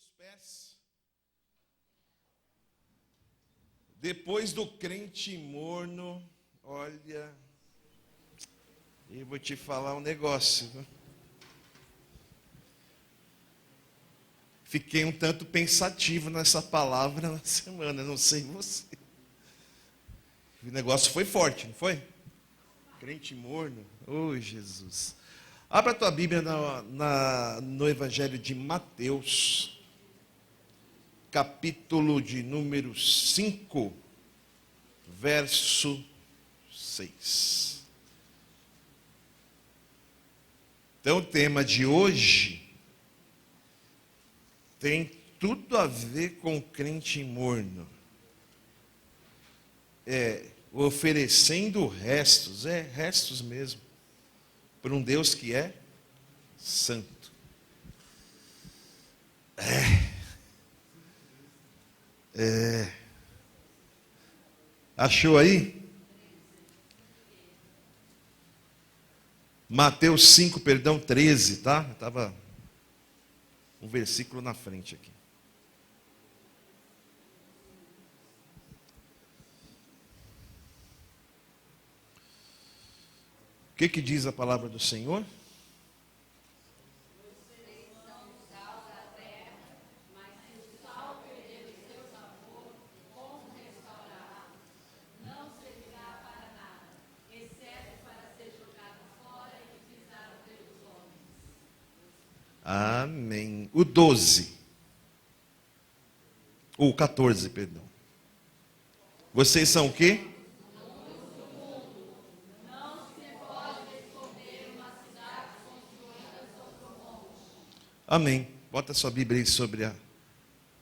os pés. Depois do crente morno, olha, eu vou te falar um negócio. Fiquei um tanto pensativo nessa palavra na semana, não sei você. O negócio foi forte, não foi? Crente morno, oh Jesus. Abra a tua Bíblia no Evangelho de Mateus, capítulo de número 5, verso 6. Então, o tema de hoje tem tudo a ver com crente morno. Oferecendo restos, restos mesmo, para um Deus que é santo. Achou aí? Mateus 5, 13, tá? Estava um versículo na frente aqui. O que diz a palavra do Senhor? Vocês são o sal da terra, mas se o sal perder o seu sabor, como restaurará? Não servirá para nada, exceto para ser jogado fora e pisado pelos homens. Amém. O 12. O 14, perdão. Vocês são o quê? Amém. Bota sua Bíblia aí sobre a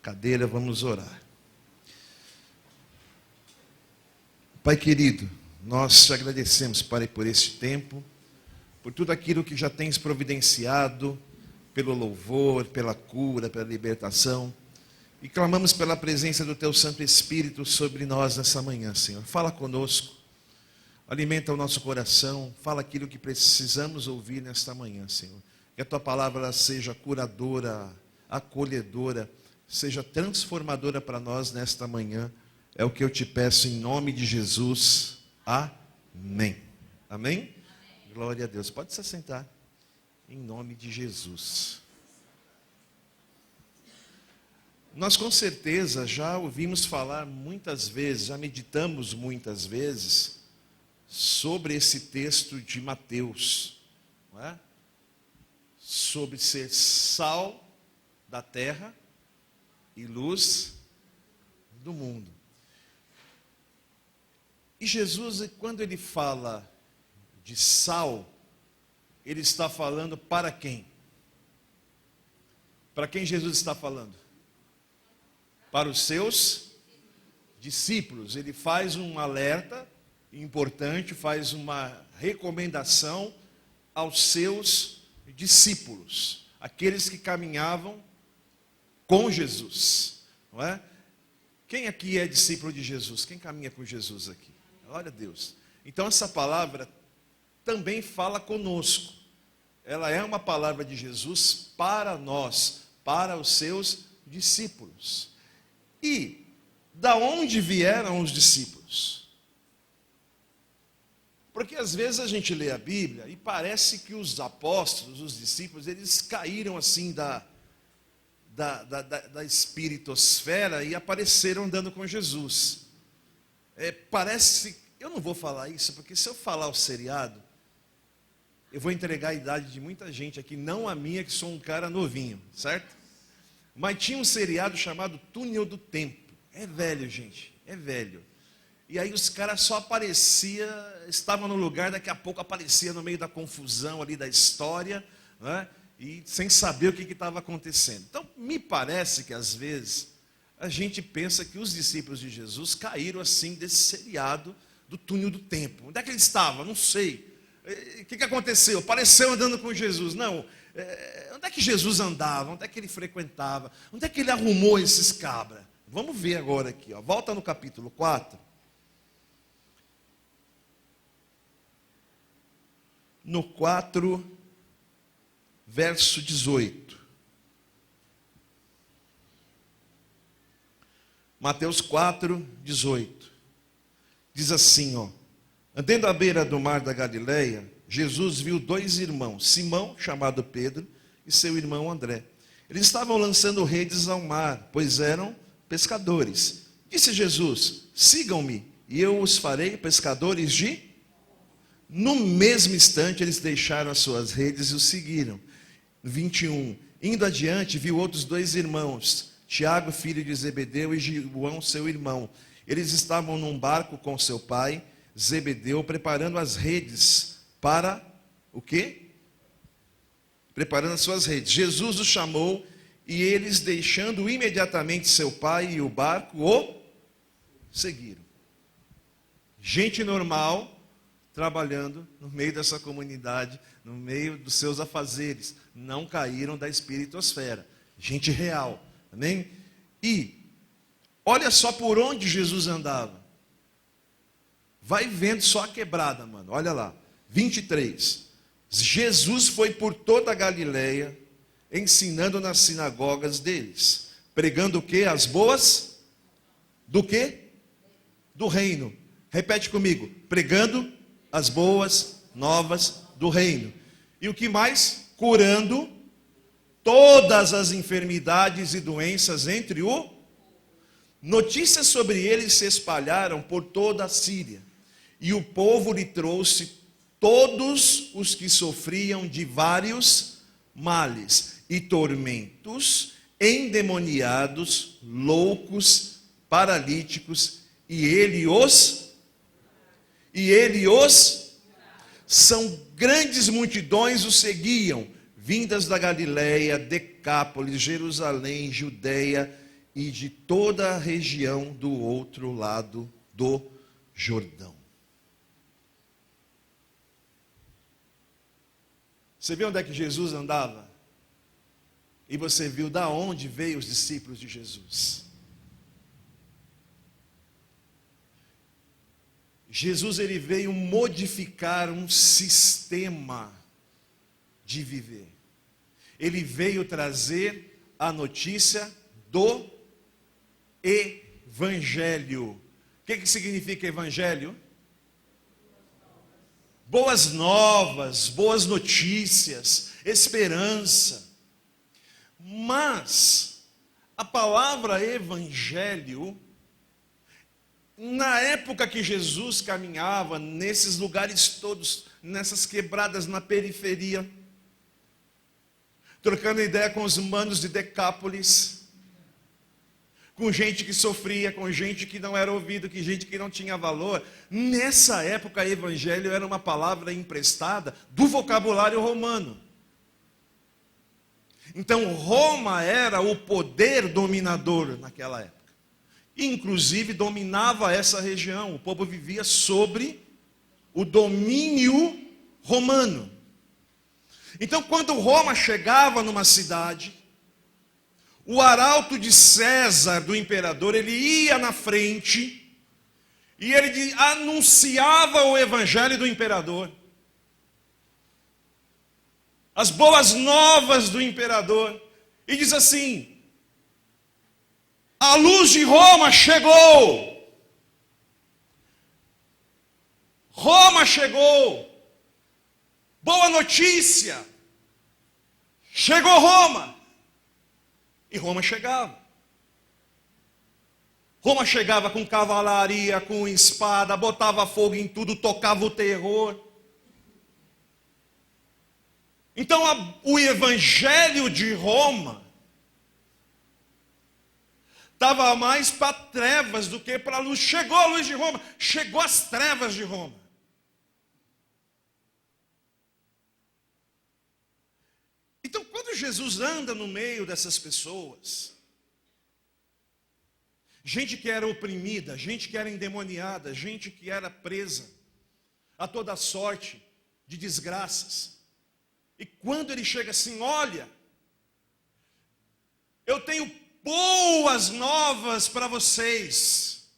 cadeira, vamos orar. Pai querido, nós te agradecemos, Pai, por este tempo, por tudo aquilo que já tens providenciado, pelo louvor, pela cura, pela libertação, e clamamos pela presença do Teu Santo Espírito sobre nós nessa manhã, Senhor. Fala conosco, alimenta o nosso coração, fala aquilo que precisamos ouvir nesta manhã, Senhor. Que a Tua palavra seja curadora, acolhedora, seja transformadora para nós nesta manhã. É o que eu te peço em nome de Jesus. Amém. Amém? Glória a Deus. Pode se assentar. Em nome de Jesus. Nós com certeza já ouvimos falar muitas vezes, já meditamos muitas vezes sobre esse texto de Mateus, não é? Sobre ser sal da terra e luz do mundo. E Jesus, quando ele fala de sal, ele está falando para quem? Para quem Jesus está falando? Para os seus discípulos. Ele faz um alerta importante, faz uma recomendação aos seus discípulos, aqueles que caminhavam com Jesus, não é? Quem aqui é discípulo de Jesus? Quem caminha com Jesus aqui? Glória a Deus. Então essa palavra também fala conosco. Ela é uma palavra de Jesus para nós, para os seus discípulos. E da onde vieram os discípulos? Porque às vezes a gente lê a Bíblia e parece que os apóstolos, os discípulos, eles caíram assim da espiritosfera e apareceram andando com Jesus. Parece, eu não vou falar isso, porque se eu falar o seriado, eu vou entregar a idade de muita gente aqui, não a minha, que sou um cara novinho, certo? Mas tinha um seriado chamado Túnel do Tempo. É velho, gente, é velho. E aí os caras só apareciam, estavam no lugar, daqui a pouco aparecia no meio da confusão ali da história, né? E sem saber o que estava acontecendo. Então, me parece que às vezes a gente pensa que os discípulos de Jesus caíram assim desse seriado do Túnel do Tempo. Onde é que ele estava? Não sei. O que aconteceu? Apareceu andando com Jesus. Não. Onde é que Jesus andava? Onde é que ele frequentava? Onde é que ele arrumou esses cabras? Vamos ver agora aqui. Ó. Volta no capítulo 4. No 4, verso 18. Mateus 4, 18. Diz assim, ó. Andando à beira do mar da Galileia, Jesus viu dois irmãos, Simão, chamado Pedro, e seu irmão André. Eles estavam lançando redes ao mar, pois eram pescadores. Disse Jesus, sigam-me, e eu os farei pescadores de... No mesmo instante, eles deixaram as suas redes e os seguiram. 21. Indo adiante, viu outros dois irmãos, Tiago, filho de Zebedeu, e João, seu irmão. Eles estavam num barco com seu pai, Zebedeu, preparando as redes para o quê? Preparando as suas redes. Jesus os chamou e eles, deixando imediatamente seu pai e o barco, o seguiram. Gente normal, trabalhando no meio dessa comunidade, no meio dos seus afazeres. Não caíram da espiritosfera. Gente real. Amém? E olha só por onde Jesus andava. Vai vendo só a quebrada, mano. Olha lá. 23. Jesus foi por toda a Galileia, ensinando nas sinagogas deles. Pregando o quê? As boas? Do quê? Do reino. Repete comigo. Pregando as boas novas do reino. E o que mais? Curando todas as enfermidades e doenças entre o... Notícias sobre ele se espalharam por toda a Síria. E o povo lhe trouxe todos os que sofriam de vários males e tormentos, endemoniados, loucos, paralíticos, e ele os... São grandes multidões o seguiam, vindas da Galileia, Decápolis, Jerusalém, Judeia e de toda a região do outro lado do Jordão. Você viu onde é que Jesus andava? E você viu da onde veio os discípulos de Jesus. Jesus, ele veio modificar um sistema de viver. Ele veio trazer a notícia do Evangelho. O que significa Evangelho? Boas novas, boas notícias, esperança. Mas a palavra Evangelho, na época que Jesus caminhava nesses lugares todos, nessas quebradas na periferia, trocando ideia com os manos de Decápolis, com gente que sofria, com gente que não era ouvido, com gente que não tinha valor. Nessa época, evangelho era uma palavra emprestada do vocabulário romano. Então, Roma era o poder dominador naquela época. Inclusive, dominava essa região. O povo vivia sobre o domínio romano. Então, quando Roma chegava numa cidade, o arauto de César, do imperador, ele ia na frente e ele anunciava o evangelho do imperador. As boas novas do imperador. E diz assim: a luz de Roma chegou. Roma chegou. Boa notícia. Chegou Roma. E Roma chegava. Roma chegava com cavalaria, com espada, botava fogo em tudo, tocava o terror. Então o evangelho de Roma estava mais para trevas do que para a luz. Chegou a luz de Roma, chegou as trevas de Roma. Então, quando Jesus anda no meio dessas pessoas, gente que era oprimida, gente que era endemoniada, gente que era presa a toda sorte de desgraças, e quando ele chega assim: olha, eu tenho boas novas para vocês,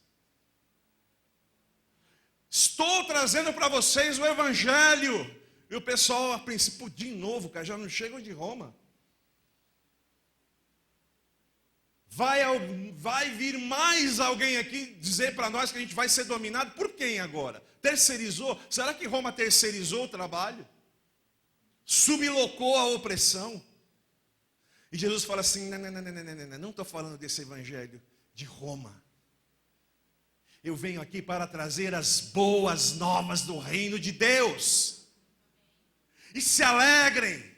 estou trazendo para vocês o evangelho. E o pessoal, a princípio, de novo, cara, já não chegam de Roma. Vai vir mais alguém aqui dizer para nós que a gente vai ser dominado por quem agora? Terceirizou? Será que Roma terceirizou o trabalho? Sublocou a opressão? E Jesus fala assim: não estou falando desse evangelho de Roma. Eu venho aqui para trazer as boas novas do reino de Deus. E se alegrem.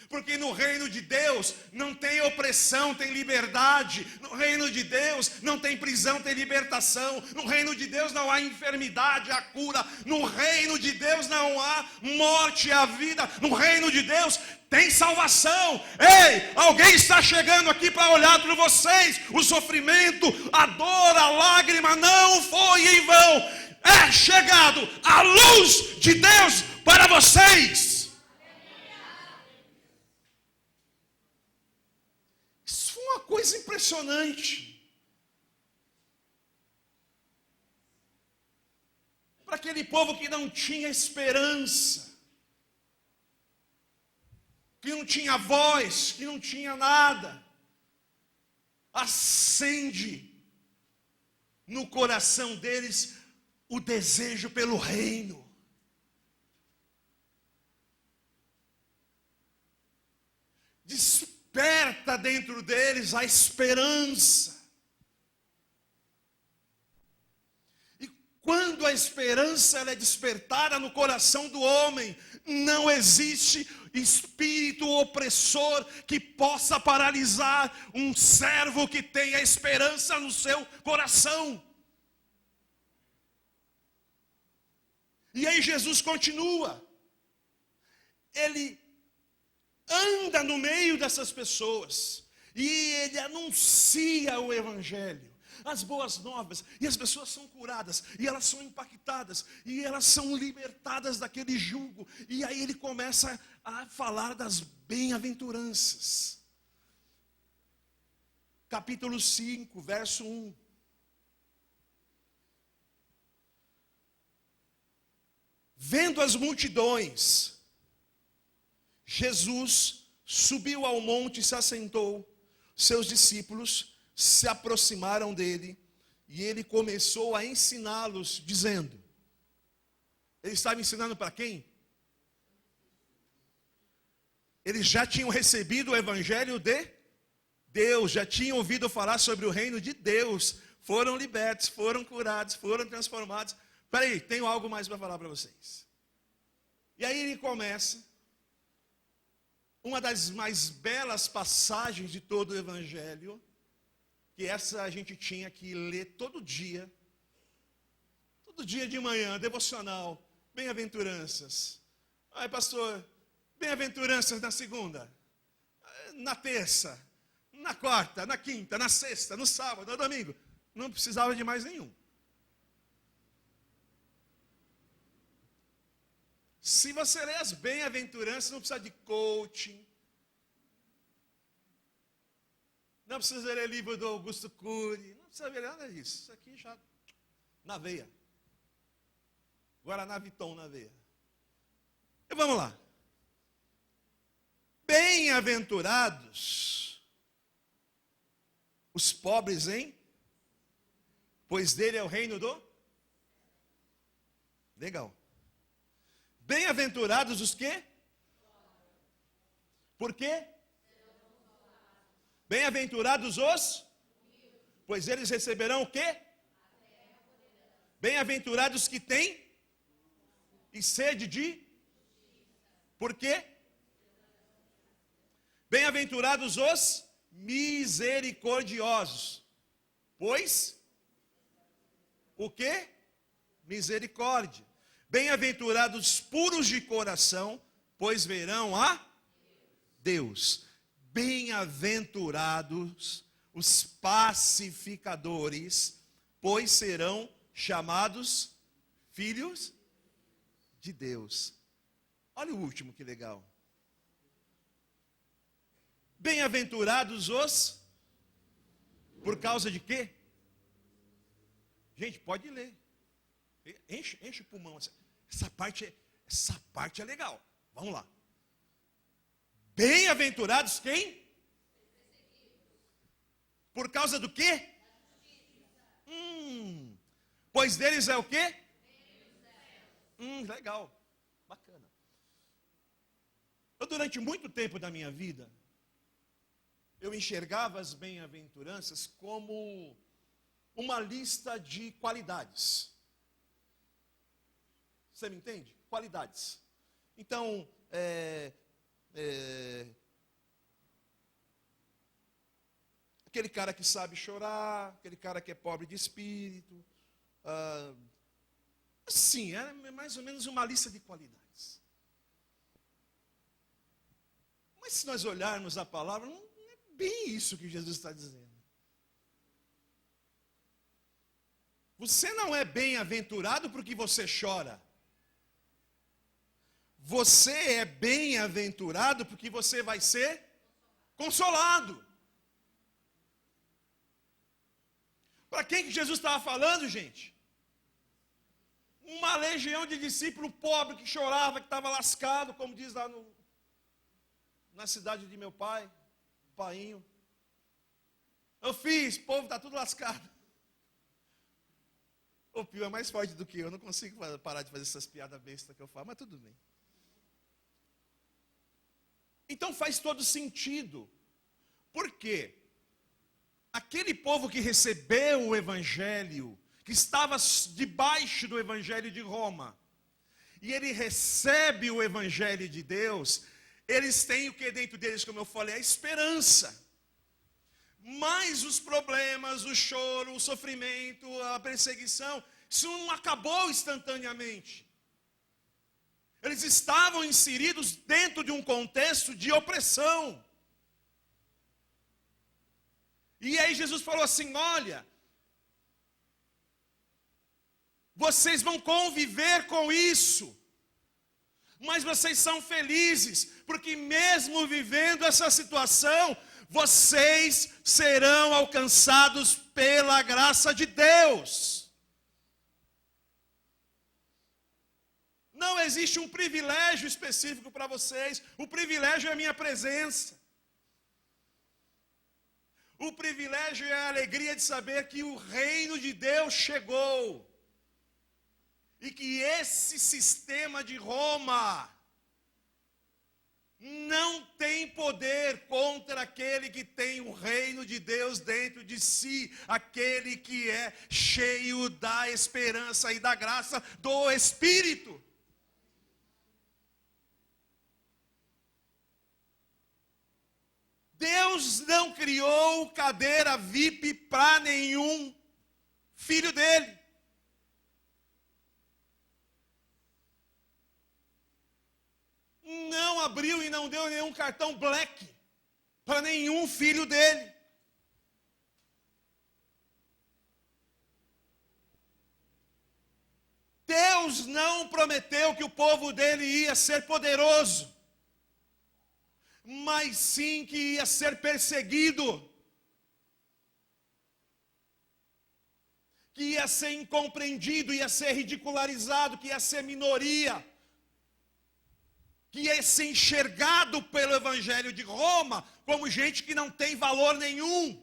Porque no reino de Deus não tem opressão, tem liberdade. No reino de Deus não tem prisão, tem libertação. No reino de Deus não há enfermidade, há cura. No reino de Deus não há morte, há vida. No reino de Deus tem salvação. Ei, alguém está chegando aqui para olhar para vocês. O sofrimento, a dor, a lágrima não foi em vão. É chegado a luz de Deus para vocês. Uma coisa impressionante. Para aquele povo que não tinha esperança, que não tinha voz, que não tinha nada, acende no coração deles o desejo pelo reino. Desperta dentro deles a esperança. E quando a esperança ela é despertada no coração do homem, não existe espírito opressor que possa paralisar um servo que tenha esperança no seu coração. E aí Jesus continua. Ele anda no meio dessas pessoas e ele anuncia o evangelho, as boas novas, e as pessoas são curadas, e elas são impactadas, e elas são libertadas daquele jugo. E aí ele começa a falar das bem-aventuranças. Capítulo 5, verso 1. Vendo as multidões, Jesus subiu ao monte e se assentou. Seus discípulos se aproximaram dele e ele começou a ensiná-los, dizendo: ele estava ensinando para quem? Eles já tinham recebido o evangelho de Deus, já tinham ouvido falar sobre o reino de Deus, foram libertos, foram curados, foram transformados. Peraí, tenho algo mais para falar para vocês. E aí ele começa uma das mais belas passagens de todo o evangelho, que essa a gente tinha que ler todo dia de manhã, devocional, bem-aventuranças. Ai, pastor, bem-aventuranças na segunda, na terça, na quarta, na quinta, na sexta, no sábado, no domingo. Não precisava de mais nenhum. Se você ler as bem-aventuranças, não precisa de coaching. Não precisa ler livro do Augusto Cury. Não precisa ver nada disso. Isso aqui já na veia. Guaraná Viton na veia. E vamos lá. Bem-aventurados os pobres, pois dele é o reino do... Legal. Bem-aventurados os quê? Por quê? Bem-aventurados os? Pois eles receberão o quê? Bem-aventurados que têm e sede de? Por quê? Bem-aventurados os misericordiosos. Pois? O quê? Misericórdia. Bem-aventurados puros de coração, pois verão a Deus. Bem-aventurados os pacificadores, pois serão chamados filhos de Deus. Olha o último, que legal. Bem-aventurados os... Por causa de quê? Gente, pode ler. Enche o pulmão. Essa parte é legal. Vamos lá. Bem-aventurados quem? Por causa do quê? Pois deles é o quê? Legal, bacana. Eu, durante muito tempo da minha vida, eu enxergava as bem-aventuranças como uma lista de qualidades. Você me entende? Qualidades. Então, aquele cara que sabe chorar, aquele cara que é pobre de espírito. Assim, é mais ou menos uma lista de qualidades. Mas se nós olharmos a palavra, não é bem isso que Jesus está dizendo. Você não é bem-aventurado porque você chora. Você é bem-aventurado porque você vai ser consolado. Para quem que Jesus estava falando, gente? Uma legião de discípulo pobre que chorava, que estava lascado, como diz lá na cidade de meu pai, painho. Eu fiz, o povo está tudo lascado. O Pio é mais forte do que eu não consigo parar de fazer essas piadas bestas que eu falo, mas tudo bem. Então faz todo sentido. Por quê? Aquele povo que recebeu o Evangelho, que estava debaixo do Evangelho de Roma, e ele recebe o Evangelho de Deus, eles têm o que dentro deles, como eu falei, a esperança. Mas os problemas, o choro, o sofrimento, a perseguição, isso não acabou instantaneamente. Eles estavam inseridos dentro de um contexto de opressão. E aí Jesus falou assim: olha, vocês vão conviver com isso, mas vocês são felizes, porque mesmo vivendo essa situação, vocês serão alcançados pela graça de Deus. Não existe um privilégio específico para vocês, o privilégio é a minha presença. O privilégio é a alegria de saber que o reino de Deus chegou. E que esse sistema de Roma não tem poder contra aquele que tem o reino de Deus dentro de si, aquele que é cheio da esperança e da graça do Espírito. Deus não criou cadeira VIP para nenhum filho dele. Não abriu e não deu nenhum cartão black para nenhum filho dele. Deus não prometeu que o povo dele ia ser poderoso, mas sim que ia ser perseguido, que ia ser incompreendido, ia ser ridicularizado, que ia ser minoria, que ia ser enxergado pelo Evangelho de Roma como gente que não tem valor nenhum.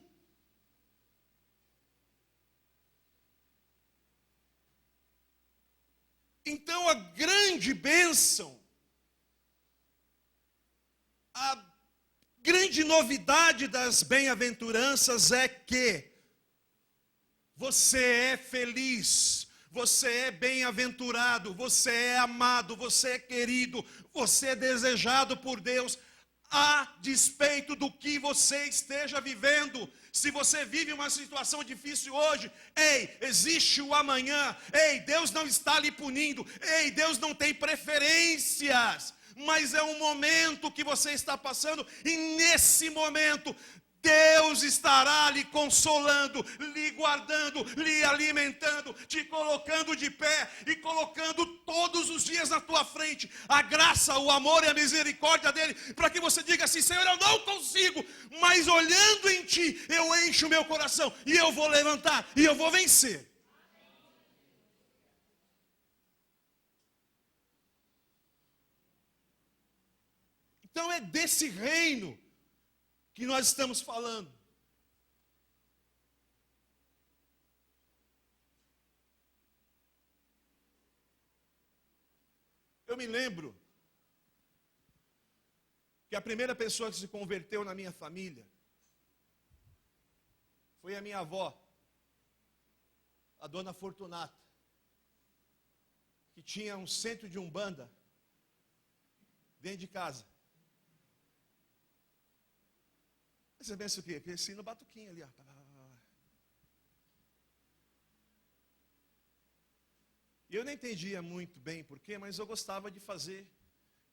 Então a grande bênção, a grande novidade das bem-aventuranças é que você é feliz, você é bem-aventurado, você é amado, você é querido, você é desejado por Deus, a despeito do que você esteja vivendo. Se você vive uma situação difícil hoje, ei, existe o amanhã, ei, Deus não está lhe punindo, ei, Deus não tem preferências, mas é um momento que você está passando, e nesse momento, Deus estará lhe consolando, lhe guardando, lhe alimentando, te colocando de pé e colocando todos os dias na tua frente a graça, o amor e a misericórdia dele, para que você diga assim: Senhor, eu não consigo, mas olhando em ti, eu encho o meu coração e eu vou levantar e eu vou vencer. Então é desse reino que nós estamos falando. Eu me lembro que a primeira pessoa que se converteu na minha família foi a minha avó, a dona Fortunata, que tinha um centro de umbanda dentro de casa. Você pensa o quê? Cresci no batuquinho ali, ó. E eu não entendia muito bem porquê, mas eu gostava de fazer.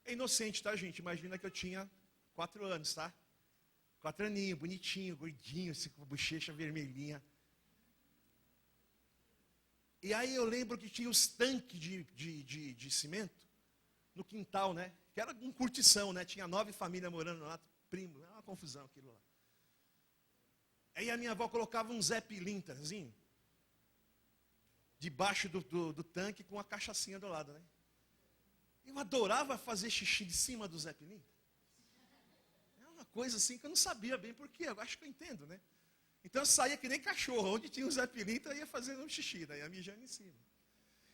É inocente, tá, gente? Imagina que eu tinha 4 anos, tá? 4 aninhos, bonitinho, gordinho, assim, com a bochecha vermelhinha. E aí eu lembro que tinha os tanques de cimento no quintal, né? Que era um curtição, né? Tinha 9 famílias morando lá, primo, era uma confusão aquilo lá. Aí a minha avó colocava um Zé Pilintrazinho debaixo do tanque com uma cachaçinha do lado, né? Eu adorava fazer xixi de cima do Zé Pilintra. É uma coisa assim que eu não sabia bem porquê, eu acho que eu entendo, né? Então eu saía que nem cachorro, onde tinha o Zé Pilintra, eu ia fazendo um xixi, daí ia mijando em cima.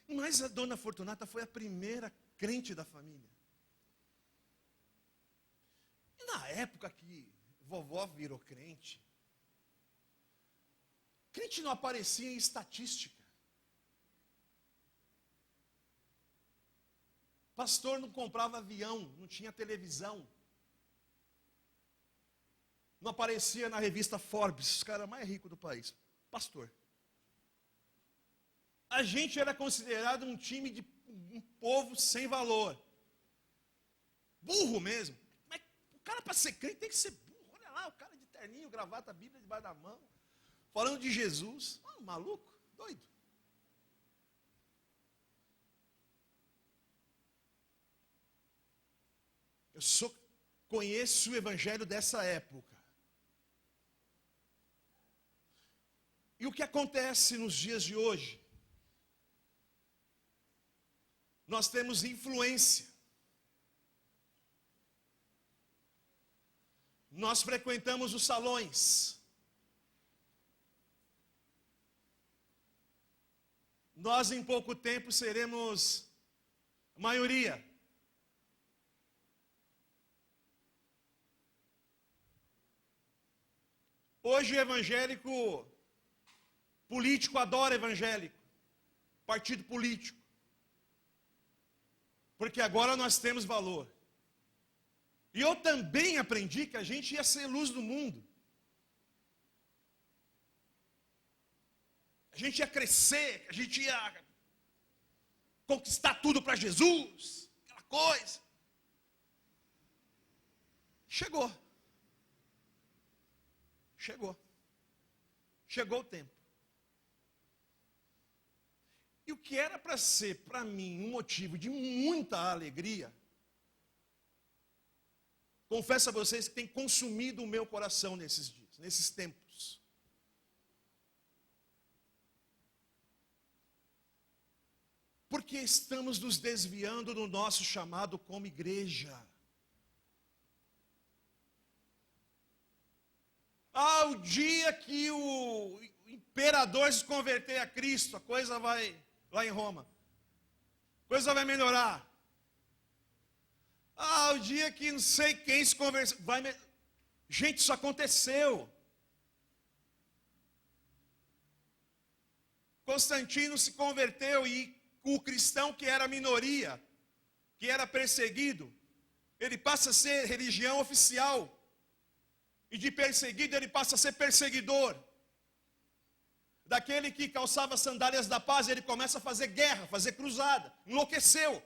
Mas a dona Fortunata foi a primeira crente da família. E na época que vovó virou crente, crente não aparecia em estatística. Pastor não comprava avião, não tinha televisão. Não aparecia na revista Forbes, os caras mais ricos do país. Pastor. A gente era considerado um time de um povo sem valor. Burro mesmo. Mas o cara para ser crente tem que ser burro. Olha lá, o cara de terninho, gravata, Bíblia debaixo da mão. Falando de Jesus. Maluco, doido. Conheço o evangelho dessa época. E o que acontece nos dias de hoje? Nós temos influência. Nós frequentamos os salões. Nós em pouco tempo seremos maioria. Hoje o evangélico político adora evangélico, partido político, porque agora nós temos valor. E eu também aprendi que a gente ia ser luz do mundo. A gente ia crescer, a gente ia conquistar tudo para Jesus, aquela coisa. Chegou. Chegou o tempo. E o que era para ser, para mim, um motivo de muita alegria, confesso a vocês que tem consumido o meu coração nesses dias, nesses tempos. Porque estamos nos desviando do nosso chamado como igreja. O dia que o imperador se converter a Cristo, a coisa vai, lá em Roma, a coisa vai melhorar. O dia que não sei quem se converter, gente, isso aconteceu. Constantino se converteu e o cristão que era minoria, que era perseguido, ele passa a ser religião oficial. E de perseguido ele passa a ser perseguidor. Daquele que calçava sandálias da paz, ele começa a fazer guerra, fazer cruzada. Enlouqueceu.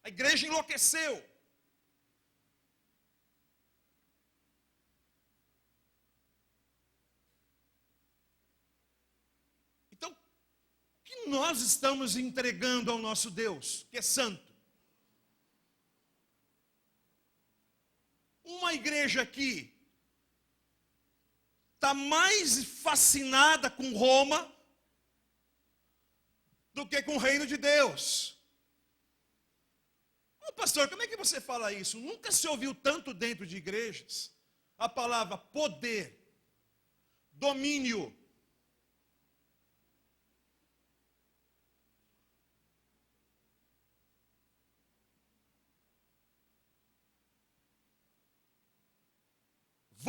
A igreja enlouqueceu. Então, o que nós estamos entregando ao nosso Deus, que é santo? Uma igreja que está mais fascinada com Roma do que com o reino de Deus. Pastor, como é que você fala isso? Nunca se ouviu tanto dentro de igrejas a palavra poder, domínio.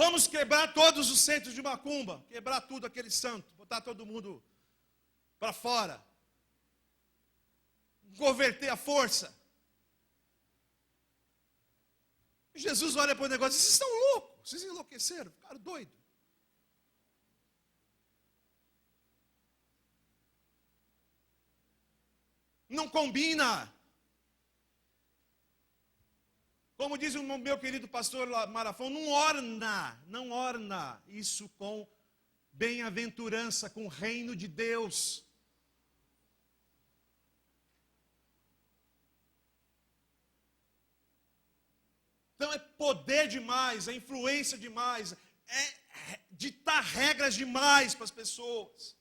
Vamos quebrar todos os centros de macumba, quebrar tudo aquele santo, botar todo mundo para fora, converter a força. Jesus olha para o negócio e diz: vocês estão loucos, vocês enlouqueceram, ficaram doidos. Não combina. Como diz o meu querido pastor Marafão, não orna isso com bem-aventurança, com o reino de Deus. Então é poder demais, é influência demais, é ditar regras demais para as pessoas.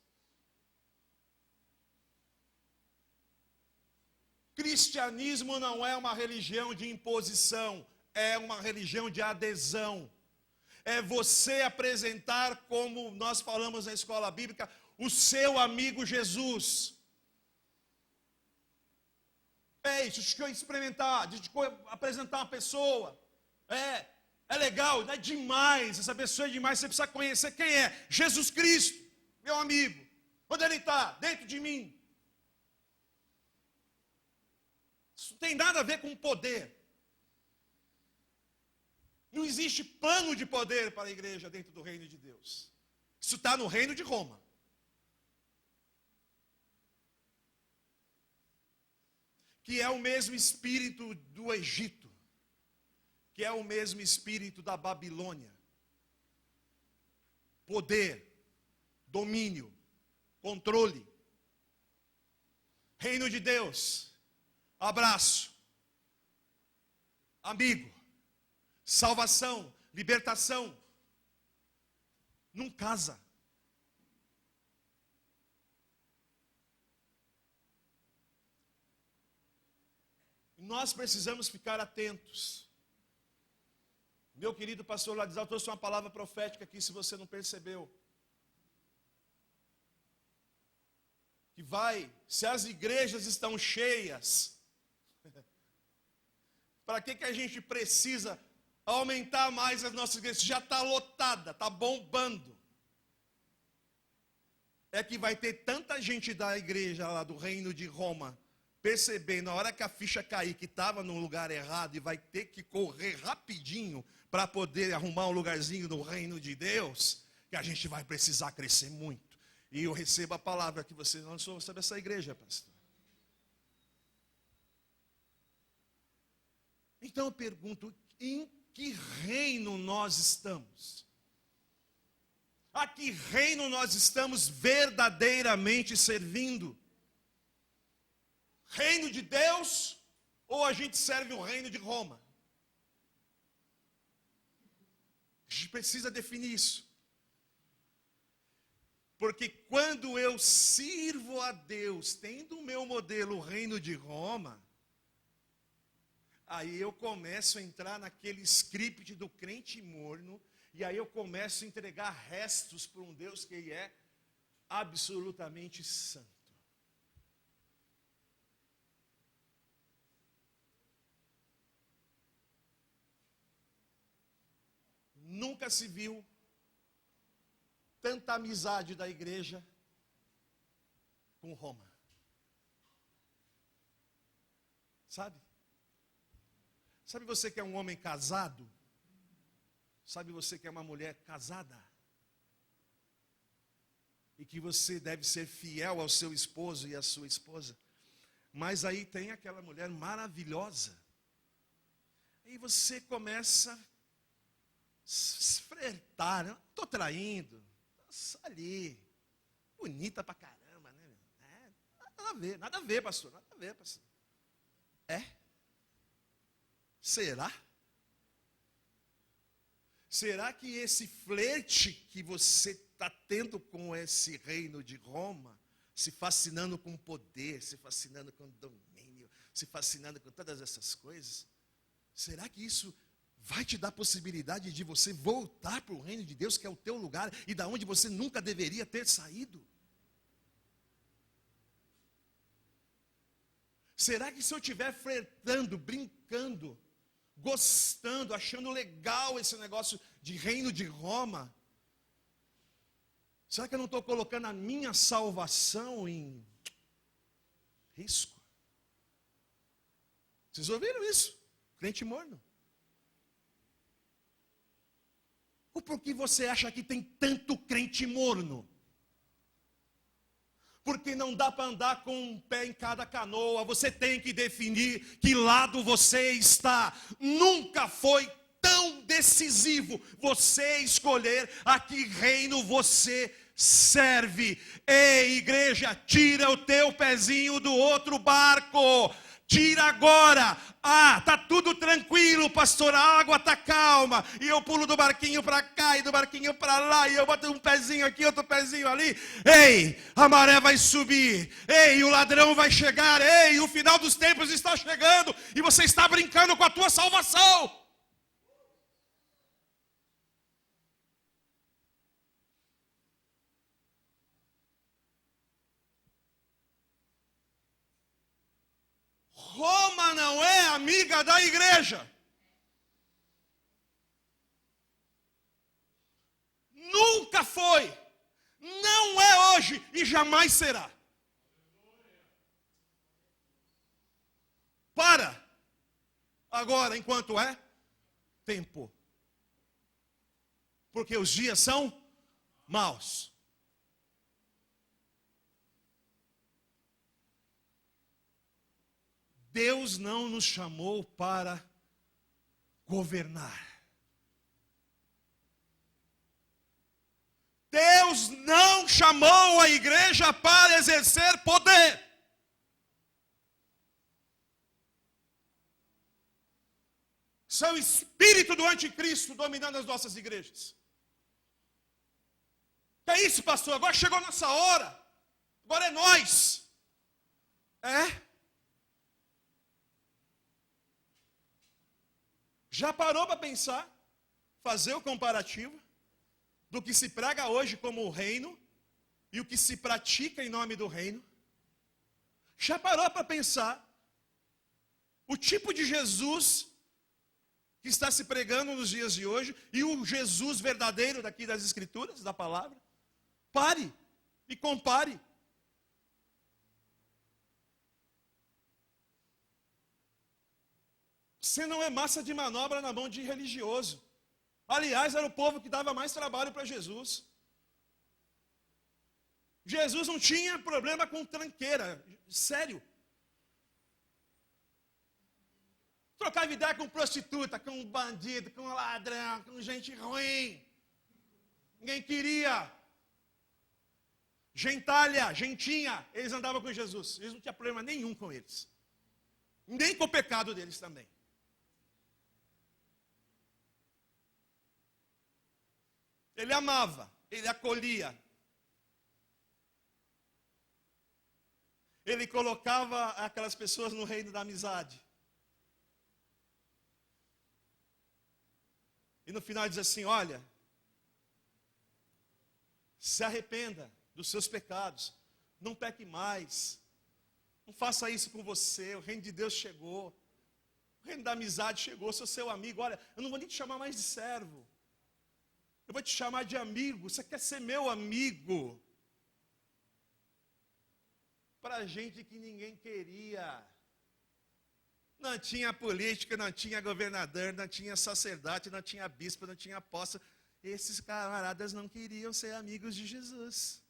Cristianismo não é uma religião de imposição, é uma religião de adesão. É você apresentar, como nós falamos na escola bíblica, o seu amigo Jesus. É isso, deixa eu experimentar, deixa eu apresentar uma pessoa. É legal, é demais, essa pessoa é demais, você precisa conhecer quem é. Jesus Cristo, meu amigo. Onde ele está? Dentro de mim. Isso não tem nada a ver com poder. Não existe plano de poder para a igreja dentro do reino de Deus. Isso está no reino de Roma. Que é o mesmo espírito do Egito. Que é o mesmo espírito da Babilônia. Poder, domínio, controle. Reino de Deus. Abraço, amigo, salvação, libertação. Não casa. Nós precisamos ficar atentos. Meu querido pastor Ladislau trouxe uma palavra profética aqui, se você não percebeu. Que se as igrejas estão cheias, para que a gente precisa aumentar mais as nossas igrejas? Já está lotada, está bombando. É que vai ter tanta gente da igreja lá do reino de Roma, percebendo, na hora que a ficha cair, que estava no lugar errado, e vai ter que correr rapidinho para poder arrumar um lugarzinho no reino de Deus, que a gente vai precisar crescer muito. E eu recebo a palavra que você lançou sobre essa igreja, pastor. Então eu pergunto, em que reino nós estamos? A que reino nós estamos verdadeiramente servindo? Reino de Deus ou a gente serve o reino de Roma? A gente precisa definir isso. Porque quando eu sirvo a Deus, tendo o meu modelo o reino de Roma, aí eu começo a entrar naquele script do crente morno, e aí eu começo a entregar restos para um Deus que é absolutamente santo. Nunca se viu tanta amizade da igreja com Roma. Sabe? Sabe você que é um homem casado? Sabe você que é uma mulher casada? E que você deve ser fiel ao seu esposo e à sua esposa. Mas aí tem aquela mulher maravilhosa. Aí você começa a flertar. Não estou traindo. Só ali. Bonita pra caramba, né? Nada a ver, pastor. Nada a ver, pastor. Será? Será que esse flerte que você está tendo com esse reino de Roma, se fascinando com poder, se fascinando com domínio, se fascinando com todas essas coisas, será que isso vai te dar possibilidade de você voltar para o reino de Deus, que é o teu lugar, e da onde você nunca deveria ter saído? Será que se eu estiver flertando, brincando, gostando, achando legal esse negócio de reino de Roma? Será que eu não estou colocando a minha salvação em risco? Vocês ouviram isso? Crente morno. Ou por que você acha que tem tanto crente morno? Porque não dá para andar com um pé em cada canoa. Você tem que definir que lado você está. Nunca foi tão decisivo você escolher a que reino você serve. Ei, igreja, tira o teu pezinho do outro barco. Tira agora. Ah, tá tudo tranquilo, pastor, a água tá calma. E eu pulo do barquinho para cá e do barquinho para lá. E eu boto um pezinho aqui, outro pezinho ali. Ei, a maré vai subir. Ei, o ladrão vai chegar. Ei, o final dos tempos está chegando. E você está brincando com a tua salvação. Roma não é amiga da igreja. Nunca foi. Não é hoje e jamais será. Para. Agora, enquanto é tempo. Porque os dias são maus. Deus não nos chamou para governar. Deus não chamou a igreja para exercer poder. Isso é o espírito do anticristo dominando as nossas igrejas. Que é isso, pastor? Agora chegou a nossa hora. Agora é nós. É? Já parou para pensar, fazer o comparativo do que se prega hoje como o reino e o que se pratica em nome do reino? Já parou para pensar o tipo de Jesus que está se pregando nos dias de hoje e o Jesus verdadeiro daqui das Escrituras, da palavra? Pare e compare. Você não é massa de manobra na mão de religioso. Aliás, era o povo que dava mais trabalho para Jesus. Jesus não tinha problema com tranqueira, sério. Trocava ideia com prostituta, com bandido, com ladrão, com gente ruim. Ninguém queria. Gentalha, gentinha, eles andavam com Jesus. Jesus não tinha problema nenhum com eles. Nem com o pecado deles também. Ele amava, ele acolhia. Ele colocava aquelas pessoas no reino da amizade. E no final diz assim, olha, se arrependa dos seus pecados, não peque mais, não faça isso com você, o reino de Deus chegou, o reino da amizade chegou, sou seu amigo, olha, eu não vou nem te chamar mais de servo, eu vou te chamar de amigo, você quer ser meu amigo? Para gente que ninguém queria. Não tinha política, não tinha governador, não tinha sacerdote, não tinha bispo, não tinha apóstolo. Esses camaradas não queriam ser amigos de Jesus.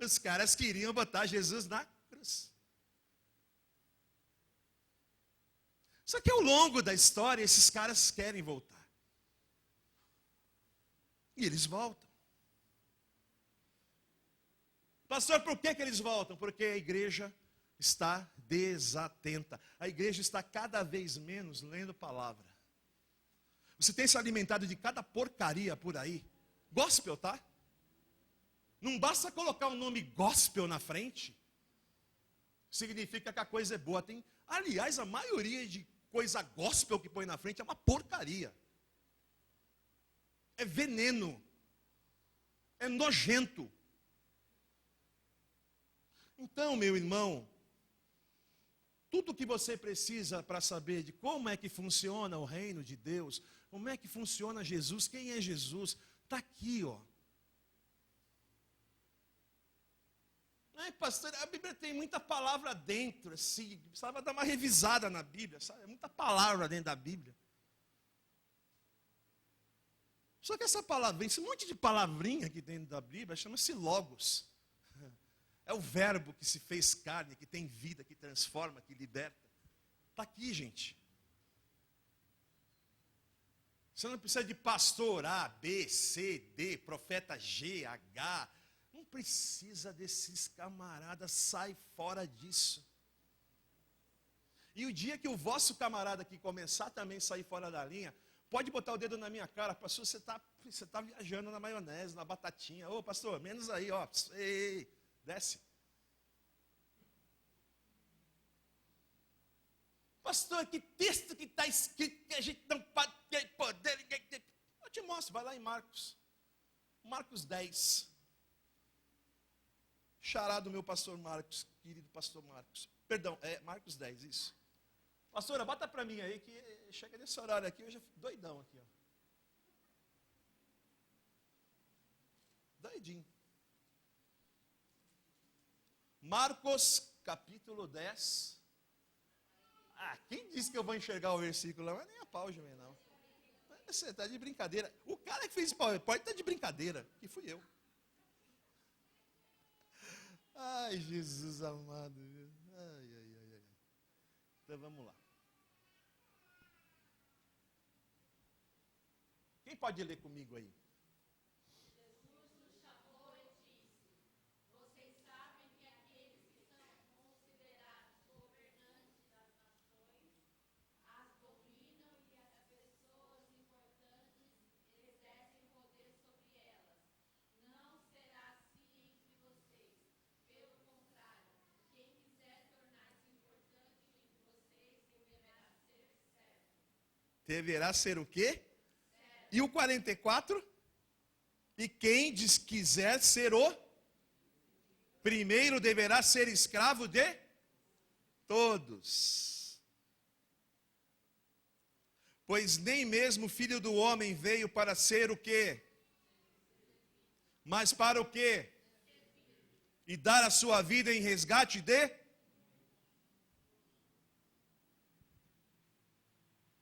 Os caras queriam botar Jesus na cruz. Só que ao longo da história, esses caras querem voltar. E eles voltam. Pastor, por que eles voltam? Porque a igreja está desatenta. A igreja está cada vez menos lendo palavra. Você tem se alimentado de cada porcaria por aí. Gospel, tá? Não basta colocar o nome gospel na frente. Significa que a coisa é boa. Aliás, a maioria de coisa gospel que põe na frente é uma porcaria. É veneno. É nojento. Então, meu irmão, Tudo que você precisa para saber de como é que funciona o reino de Deus, como é que funciona Jesus, quem é Jesus, está aqui, ó. Ai, pastor, a Bíblia tem muita palavra dentro, assim, precisava dar uma revisada na Bíblia, sabe? Muita palavra dentro da Bíblia. Só que essa palavrinha, esse monte de palavrinha aqui dentro da Bíblia, chama-se Logos. É o verbo que se fez carne, que tem vida, que transforma, que liberta. Está aqui, gente. Você não precisa de pastor A, B, C, D, profeta G, H. Não precisa desses camaradas, sai fora disso. E o dia que o vosso camarada aqui começar também a sair fora da linha, pode botar o dedo na minha cara, pastor, você tá viajando na maionese, na batatinha. Ô, pastor, menos aí, ó. Ei, desce. Pastor, que texto que está escrito que a gente não pode ter poder. Eu te mostro, vai lá em Marcos. Marcos 10. Xará do meu pastor Marcos, querido pastor Marcos. Perdão, é Marcos 10, isso. Pastora, bota para mim aí, que chega nesse horário aqui, eu já fico doidão aqui, ó. Doidinho. Marcos, capítulo 10. Quem disse que eu vou enxergar o versículo lá? Não é nem a pau, Jumé, não. Você está de brincadeira. O cara que fez PowerPoint está de brincadeira, que fui eu. Ai, Jesus amado. Ai. Então vamos lá. Quem pode ler comigo aí? Jesus nos chamou e disse: vocês sabem que aqueles que são considerados governantes das nações as dominam e as pessoas importantes exercem poder sobre elas. Não será assim entre vocês. Pelo contrário, quem quiser tornar-se importante entre vocês deverá ser servo. Deverá ser o quê? E o 44? E quem quiser ser o primeiro deverá ser escravo de todos. Pois nem mesmo o Filho do Homem veio para ser o quê? Mas para o quê? E dar a sua vida em resgate de?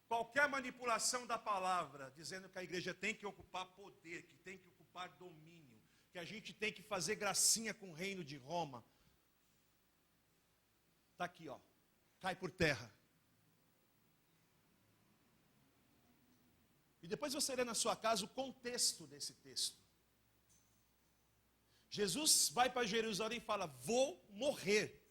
Qualquer manipulação da palavra, dizendo que a igreja tem que ocupar poder, que tem que ocupar domínio, que a gente tem que fazer gracinha com o reino de Roma. Está aqui, ó. Cai por terra. E depois você lê na sua casa o contexto desse texto. Jesus vai para Jerusalém e fala: vou morrer.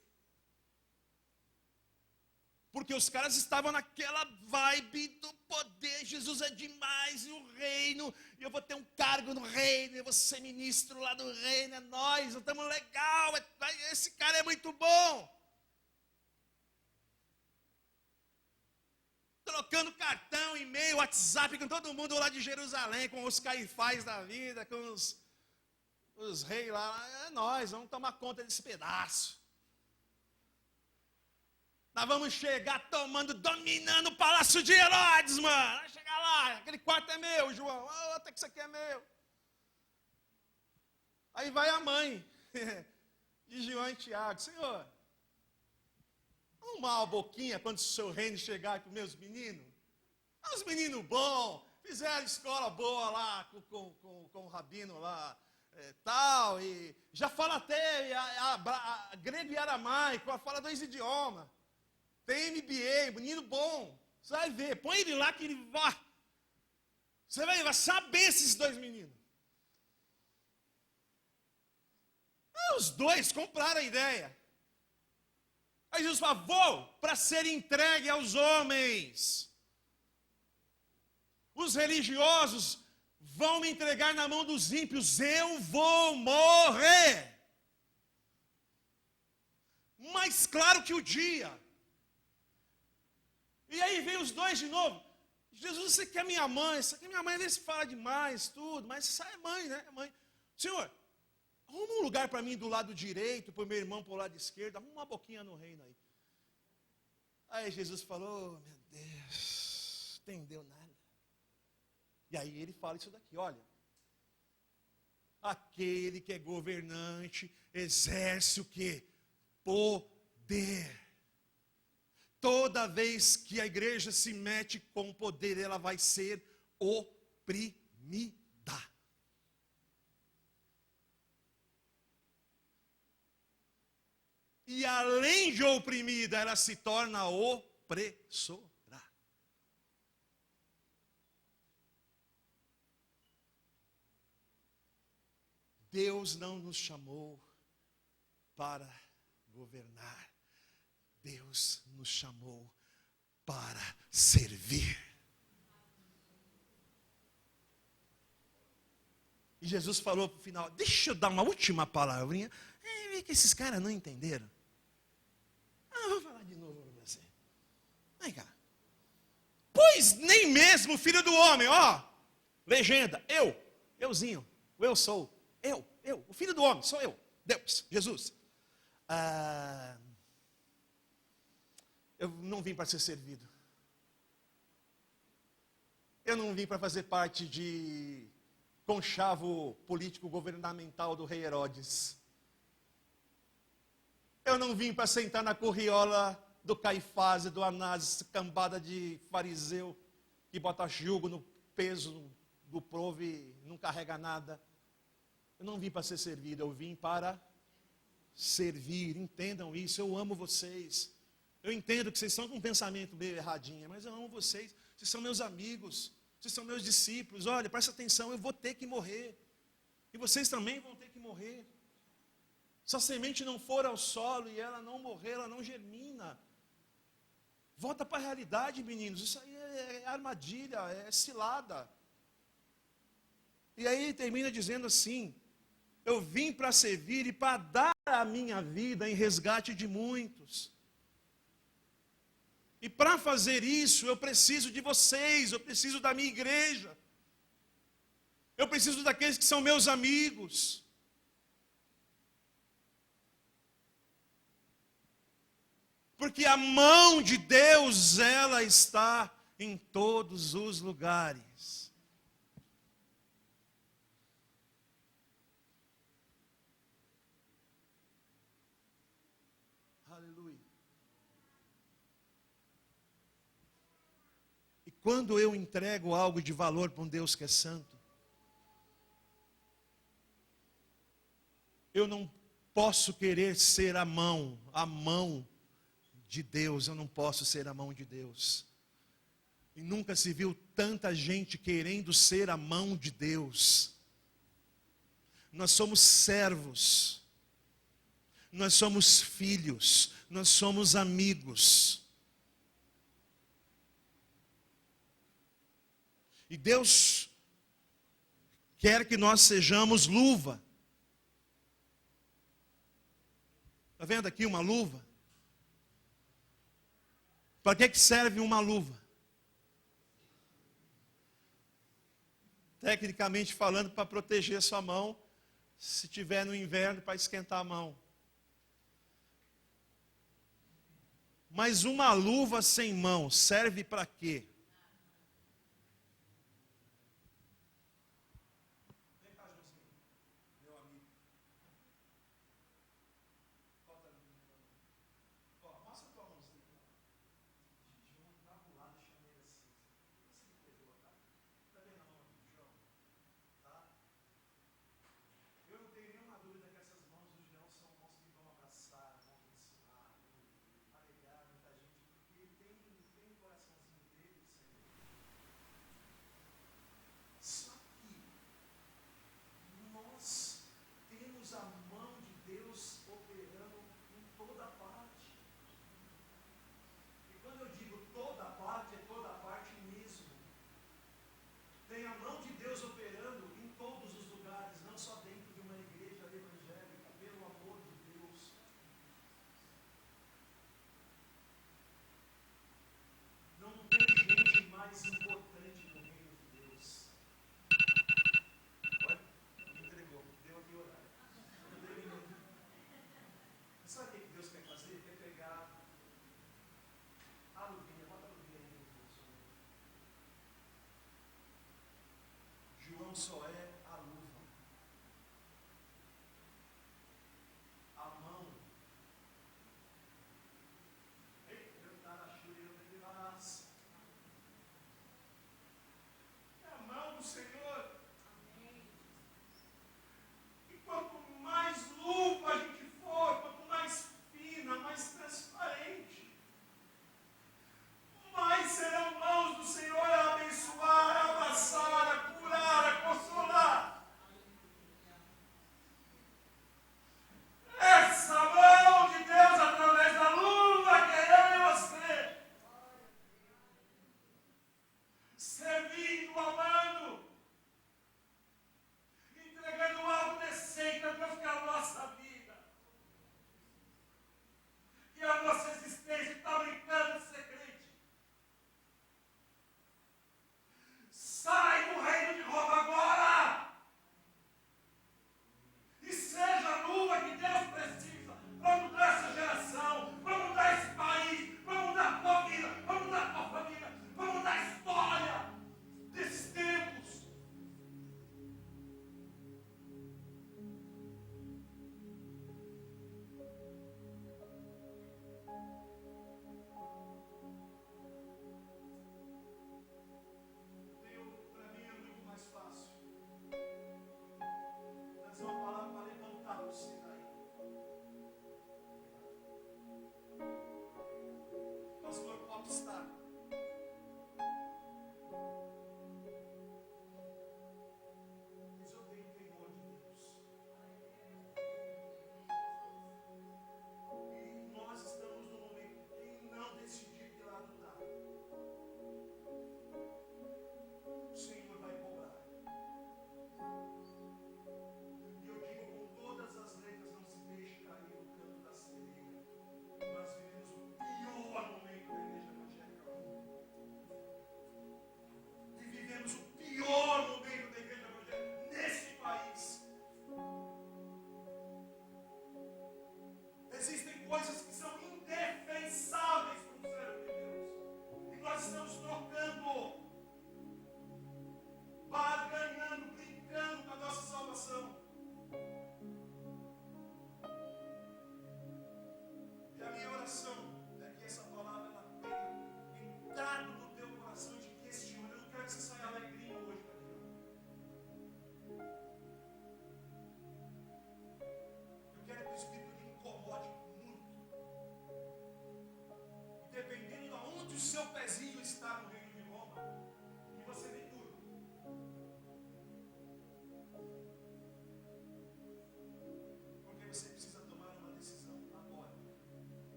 Porque os caras estavam naquela vibe do poder, Jesus é demais, e o reino, e eu vou ter um cargo no reino, eu vou ser ministro lá do reino, é nós estamos legal, esse cara é muito bom. Trocando cartão, e-mail, WhatsApp com todo mundo lá de Jerusalém, com os Caifás da vida, com os reis lá, é nós, vamos tomar conta desse pedaço. Nós vamos chegar dominando o palácio de Herodes, mano. Vai chegar lá, aquele quarto é meu, João. Até que isso aqui é meu. Aí vai a mãe de João e Tiago: Senhor, arrumar uma boquinha quando o seu reino chegar com meus meninos. Os meninos bons, fizeram escola boa lá com o rabino lá, tal, e já fala até a grego e aramaico, fala 2 idiomas. Tem MBA, menino bom. Você vai ver, põe ele lá que ele vai. Você vai saber esses 2 meninos. Os 2 compraram a ideia. Aí Jesus fala: vou para ser entregue aos homens. Os religiosos vão me entregar na mão dos ímpios. Eu vou morrer. Mais claro que o dia. E aí vem os 2 de novo. Jesus, você quer minha mãe? Você quer minha mãe? Às vezes fala demais, tudo, mas você é mãe, né? Mãe. Senhor, arruma um lugar para mim do lado direito, para o meu irmão para o lado esquerdo, arruma uma boquinha no reino aí. Aí Jesus falou, meu Deus, entendeu nada. E aí ele fala isso daqui, olha. Aquele que é governante exerce o quê? Poder. Toda vez que a igreja se mete com o poder, ela vai ser oprimida. E além de oprimida, ela se torna opressora. Deus não nos chamou para governar. Deus nos chamou para servir. E Jesus falou para o final, deixa eu dar uma última palavrinha. É que esses caras não entenderam. Vou falar de novo para você. Vem cá. Pois nem mesmo o Filho do Homem, legenda, euzinho, eu sou, o Filho do Homem, sou eu, Deus, Jesus. Eu não vim para ser servido. Eu não vim para fazer parte de conchavo político governamental do rei Herodes. Eu não vim para sentar na corriola do Caifás e do Anás, cambada de fariseu, que bota jugo no peso do povo e não carrega nada. Eu não vim para ser servido, eu vim para servir. Entendam isso, eu amo vocês. Eu entendo que vocês estão com um pensamento meio erradinho, mas eu amo vocês. Vocês são meus amigos, vocês são meus discípulos. Olha, presta atenção, eu vou ter que morrer. E vocês também vão ter que morrer. Se a semente não for ao solo e ela não morrer, ela não germina. Volta para a realidade, meninos. Isso aí é armadilha, é cilada. E aí termina dizendo assim, eu vim para servir e para dar a minha vida em resgate de muitos. E para fazer isso, eu preciso de vocês, eu preciso da minha igreja. Eu preciso daqueles que são meus amigos. Porque a mão de Deus, ela está em todos os lugares. Aleluia. E quando eu entrego algo de valor para um Deus que é santo, eu não posso querer ser a mão de Deus, eu não posso ser a mão de Deus. E nunca se viu tanta gente querendo ser a mão de Deus. Nós somos servos, nós somos filhos, nós somos amigos. E Deus quer que nós sejamos luva. Está vendo aqui uma luva? Para que serve uma luva? Tecnicamente falando, para proteger a sua mão, se tiver no inverno, para esquentar a mão. Mas uma luva sem mão serve para quê? Vem cá, Joãozinho, meu amigo. Mostra a tua mãozinha. Eu não tenho nenhuma dúvida que essas mãos do João são mãos que vão abraçar, vão ensinar, vão alegar muita gente, porque tem um coraçãozinho deles conquistar. Mas eu tenho temor de Deus. E nós estamos no momento que quem não decidir que lado está, o Senhor vai cobrar. E eu digo com todas as letras, não se deixe cair no canto da sereia. Nós vivemos o pior momento da igreja evangélica no mundo. E vivemos o pior momento da igreja evangélica nesse país. Existem coisas que são indefensáveis para o servo de Deus. E nós estamos trocando, barganhando, brincando com a nossa salvação. E a minha oração é que essa palavra ela tenha entrado no teu coração de questionar. Eu não quero que você saia alegrinho hoje daqui. Eu quero que o Espírito lhe incomode muito. E dependendo de onde o seu pezinho está no reino